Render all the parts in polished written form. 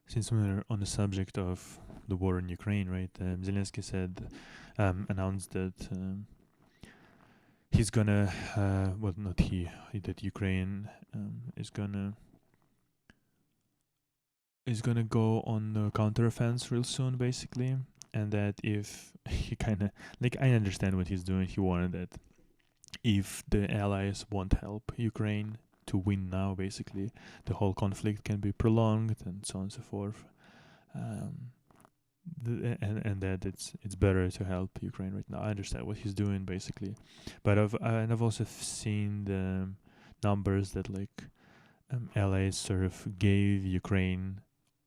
since we're on the subject of the war in Ukraine, right? Zelensky announced that he's gonna, well, not he, that Ukraine is gonna go on the counteroffense real soon, basically, and that if he kind of like, I understand what he's doing. He wanted that if the allies won't help Ukraine to win now, basically, the whole conflict can be prolonged and so on and so forth. And that it's better to help Ukraine right now. I understand what he's doing, basically, but I've also seen the numbers that allies sort of gave Ukraine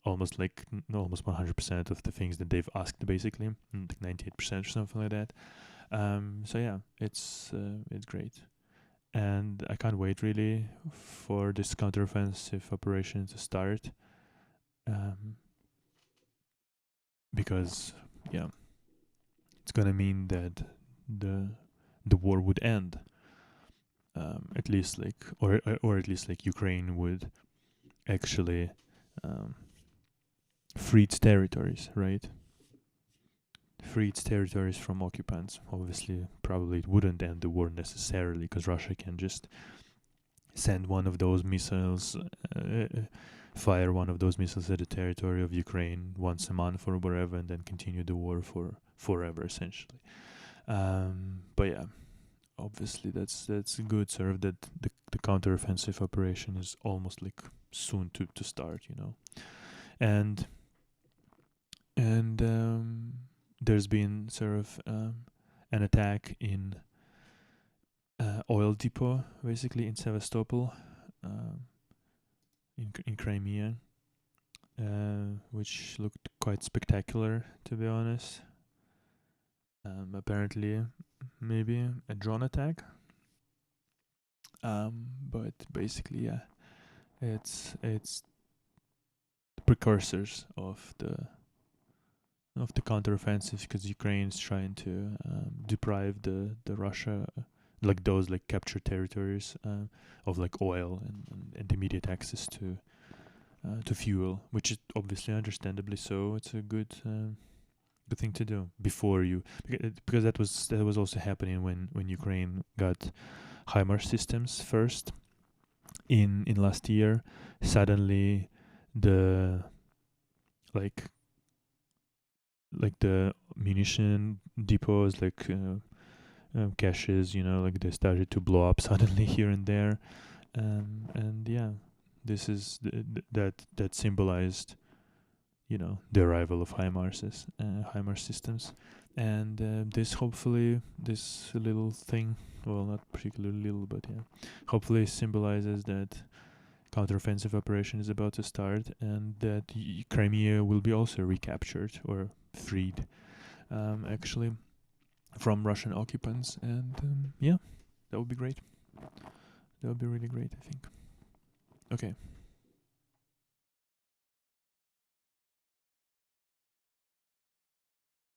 almost 100% of the things that they've asked, basically, like 98% or something like that. So yeah, it's great, and I can't wait really for this counteroffensive operation to start, because yeah, it's gonna mean that the war would end, at least or at least Ukraine would actually free its territories, right? Free its territories from occupants. Obviously, probably it wouldn't end the war necessarily, because Russia can just send one of those missiles, fire one of those missiles at the territory of Ukraine once a month or whatever, and then continue the war for forever, essentially. But yeah, obviously that's good, sort of, that the counteroffensive operation is almost soon to start, and there's been sort of an attack in oil depot, basically in Sevastopol, in Crimea, which looked quite spectacular, to be honest. Apparently, maybe a drone attack. But basically, yeah, it's the precursors of the counteroffensive, because Ukraine is trying to deprive the Russia, those captured territories, of oil and immediate access to fuel, which is obviously understandably so. It's a good thing to do before you, because that was also happening when Ukraine got HIMARS systems first in last year. Suddenly the the munition depots, caches, they started to blow up suddenly here and there, and yeah, this is that symbolized, the arrival of HIMARS systems, and this little thing, well, not particularly little, but yeah, hopefully symbolizes that counteroffensive operation is about to start, and that Crimea will be also recaptured or freed, actually, from Russian occupants, and yeah, that would be great. That would be really great, I think. Okay.